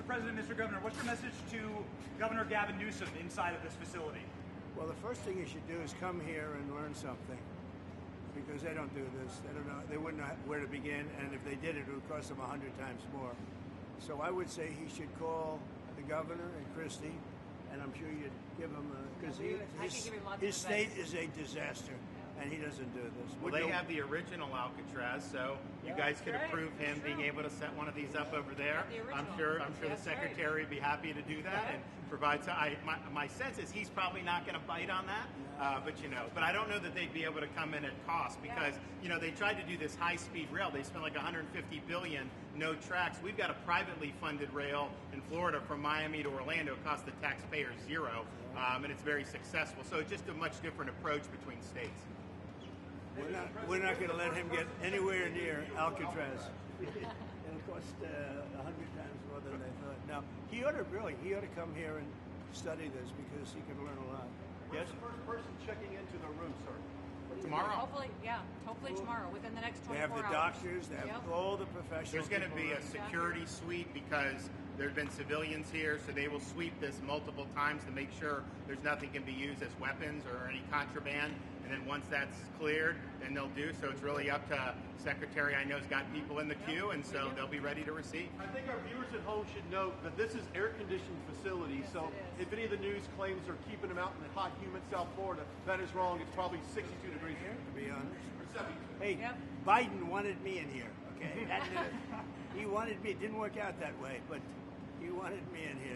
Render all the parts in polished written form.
Mr. President, Mr. Governor, what's your message to Governor Gavin Newsom inside of this facility? Well, the first thing you should do is come here and learn something, because they don't do this. They don't know. They wouldn't know where to begin, and if they did, it would cost them 100 times more. So I would say he should call the governor and Christie, and I'm sure you'd give him because his state is a disaster. And he doesn't do this. Well, they have the original Alcatraz, so you guys could approve him being able to set one of these up over there. I'm sure the secretary would be happy to do that and provide. My sense is he's probably not going to bite on that, but I don't know that they'd be able to come in at cost because they tried to do this high-speed rail. They spent like $150 billion, no tracks. We've got a privately funded rail in Florida from Miami to Orlando. It costs the taxpayers zero, and it's very successful. So it's just a much different approach between states. We're not going to let him get anywhere near Alcatraz. It'll cost 100 times more than they thought. Now, he ought to come here and study this because he could learn a lot. When's the first person checking into the room, sir? Tomorrow. Hopefully tomorrow, within the next 24 hours. They have the doctors, they have all the professionals. There's going to be a security sweep because there have been civilians here, so they will sweep this multiple times to make sure there's nothing can be used as weapons or any contraband. And then once that's cleared, then they'll do. So it's really up to Secretary. I know has got people in the queue, and so they'll be ready to receive. I think our viewers at home should note that this is air-conditioned facility. Yes, so if any of the news claims are keeping them out in the hot, humid South Florida, that is wrong. It's probably 62 degrees here. To be honest. Hey, Biden wanted me in here. Okay, he wanted me. It didn't work out that way, but he wanted me in here.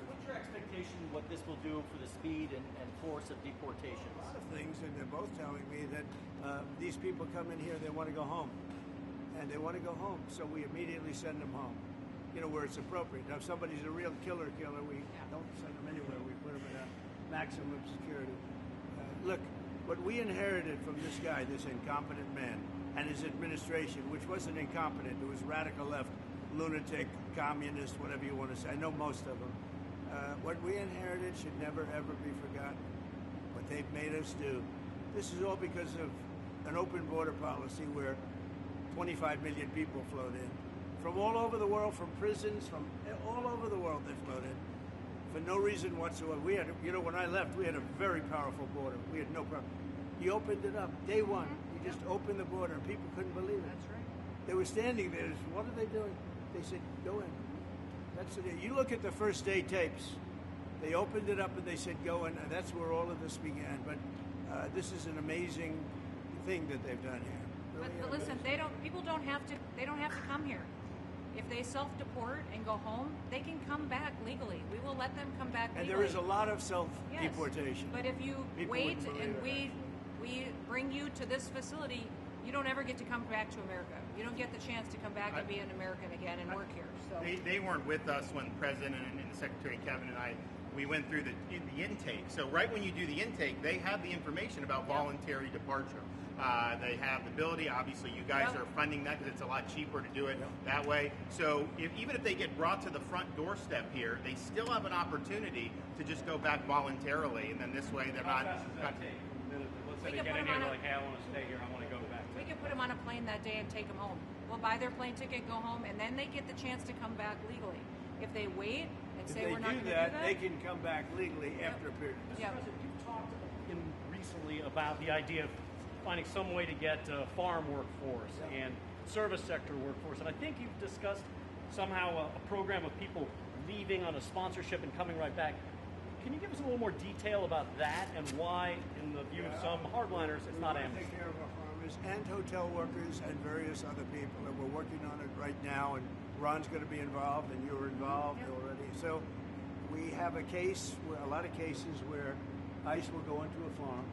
What's your expectation what this will do for the speed and force of deportation? A lot of things, and they're both telling me that these people come in here, they want to go home. And they want to go home, so we immediately send them home, where it's appropriate. Now, if somebody's a real killer, we don't send them anywhere. We put them in a maximum security. Look, what we inherited from this guy, this incompetent man, and his administration, which wasn't incompetent, it was radical left, lunatic, communist, whatever you want to say. I know most of them. What we inherited should never, ever be forgotten. What they've made us do. This is all because of an open border policy where 25 million people flowed in. From all over the world, from prisons, from all over the world they flowed in. For no reason whatsoever. We had, when I left, we had a very powerful border. We had no problem. He opened it up. Day one, he just opened the border, and people couldn't believe it. That's right. They were standing there. What are they doing? They said, go in. That's it. You look at the first day tapes. They opened it up and they said, go in. And that's where all of this began. But this is an amazing thing that they've done here. Really but listen, people don't have to come here. If they self-deport and go home, they can come back legally. We will let them come back legally. And there is a lot of self-deportation. Yes. But if you wait and we bring you to this facility, you don't ever get to come back to America. You don't get the chance to come back and be an American again and work here. So they weren't with us when the President and the Secretary Kevin and I, we went through the intake. So right when you do the intake, they have the information about voluntary departure. They have the ability. Obviously, you guys are funding that because it's a lot cheaper to do it that way. So even if they get brought to the front doorstep here, they still have an opportunity to just go back voluntarily, and then this way they're not. Let's say they get in here like, hey, I want to stay here, I want to go back. We can put them on a plane that day and take them home. We'll buy their plane ticket, go home, and then they get the chance to come back legally. If they wait and say we're not going to do that, they can come back legally after a period. Mr. President, you've talked recently about the idea of finding some way to get farm workforce and service sector workforce, and I think you've discussed somehow a program of people leaving on a sponsorship and coming right back. Can you give us a little more detail about that and why, in the view of some hardliners, it's not amnesty? We take care of our farmers and hotel workers and various other people, and we're working on it right now, and Ron's going to be involved, and you're involved already. So we have a lot of cases where ICE will go into a farm,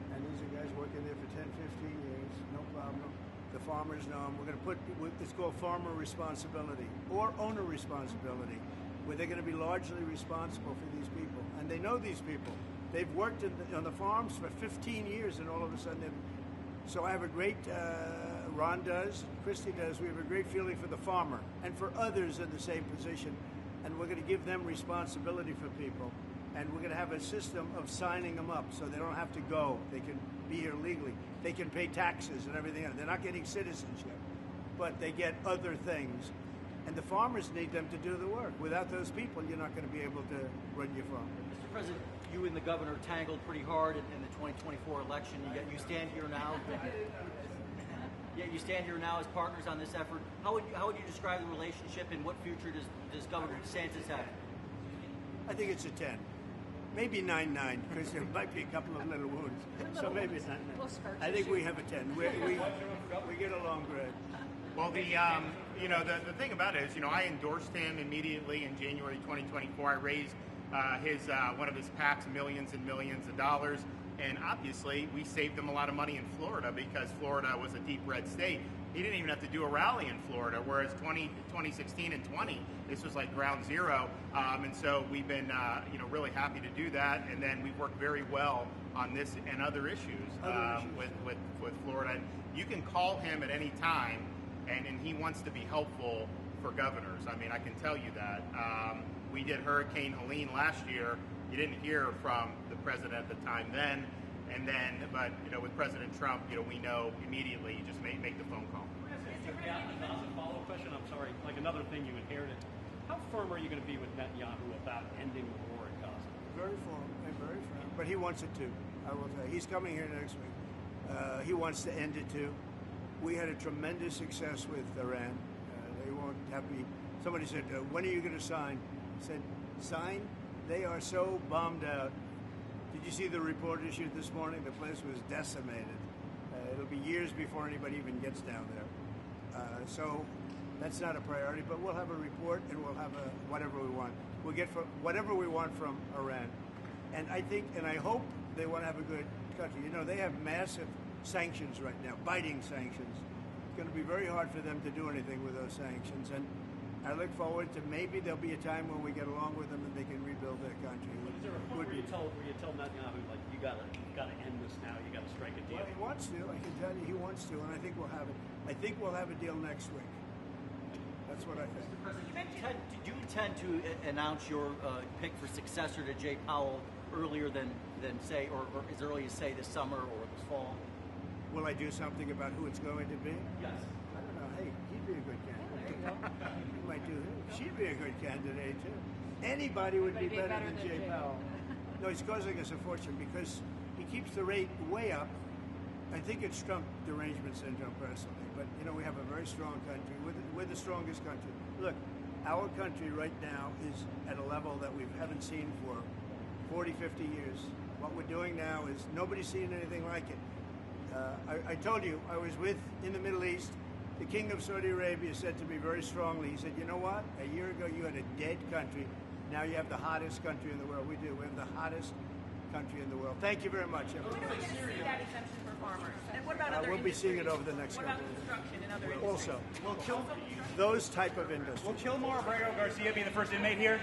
and these are guys working there for 10, 15 years, no problem. The farmers know them. We're going to put, it's called farmer responsibility or owner responsibility, where they're going to be largely responsible for these people. And they know these people. They've worked on the farms for 15 years, and all of a sudden so I have a great, Ron does, Christie does, we have a great feeling for the farmer and for others in the same position. And we're going to give them responsibility for people. And we're going to have a system of signing them up so they don't have to go. They can be here legally. They can pay taxes and everything else. They're not getting citizenship, but they get other things. And the farmers need them to do the work. Without those people, you're not going to be able to run your farm. Mr. President, you and the governor tangled pretty hard in the 2024 election. Yet you stand here now. Yet you stand here now as partners on this effort. How would you describe the relationship, and what future does Governor DeSantis have? I think it's a 10. Maybe 9-9, because there might be a couple of little wounds. So maybe it's 9-9. I think we have a 10. We get along great. Well, the thing about it is, I endorsed him immediately in January 2024. I raised one of his PACs millions and millions of dollars, and obviously we saved him a lot of money in Florida because Florida was a deep red state. He didn't even have to do a rally in Florida, whereas 2016 and 20, this was like ground zero. And so we've been, really happy to do that. And then we've worked very well on this and other issues with Florida. And you can call him at any time, and he wants to be helpful for governors. I mean, I can tell you that. We did Hurricane Helene last year. You didn't hear from the president at the time then. But with President Trump, we know immediately. You just make the phone call. Yeah, as a follow-up question, I'm sorry, like another thing you inherited. How firm are you going to be with Netanyahu about ending the war in Gaza? Very firm, and very firm. But he wants it too. I will say he's coming here next week. He wants to end it too. We had a tremendous success with Iran. They won't have me. Somebody said, "When are you going to sign?" I said, "Sign? They are so bombed out." Did you see the report issued this morning? The place was decimated. It'll be years before anybody even gets down there. So that's not a priority, but we'll have a report and we'll have whatever we want. We'll get whatever we want from Iran. And I think, and I hope they want to have a good country. They have massive sanctions right now, biting sanctions. It's going to be very hard for them to do anything with those sanctions. And I look forward to maybe there'll be a time when we get along with them and they can rebuild their country. Is there a point where you tell Netanyahu, like, you gotta end this now, you gotta strike a deal? Well, he wants to. I can tell you he wants to, and I think we'll have it. I think we'll have a deal next week. That's what I think. Mr. President, do you intend to announce your pick for successor to Jay Powell earlier than say, or as early as say this summer or this fall? Will I do something about who it's going to be? Yes. I don't know. Hey, he'd be a good candidate. You might do him. She'd be a good candidate too. Anybody would be better than Jay Powell. No, he's causing us a fortune because he keeps the rate way up. I think it's Trump derangement syndrome personally, but we have a very strong country. We're the strongest country. Look, our country right now is at a level that we haven't seen for 40, 50 years. What we're doing now is nobody's seen anything like it. I told you, I was in the Middle East. The King of Saudi Arabia said to me very strongly, he said, "You know what? A year ago you had a dead country. Now you have the hottest country in the world." We do. We have the hottest country in the world. Thank you very much, everyone. When are we going to see that exemption for farmers? And what about other We'll be seeing it industries? over the next What couple about of construction and other years. Also, Will those type of industries. Kilmore Abrego Garcia be the first inmate here?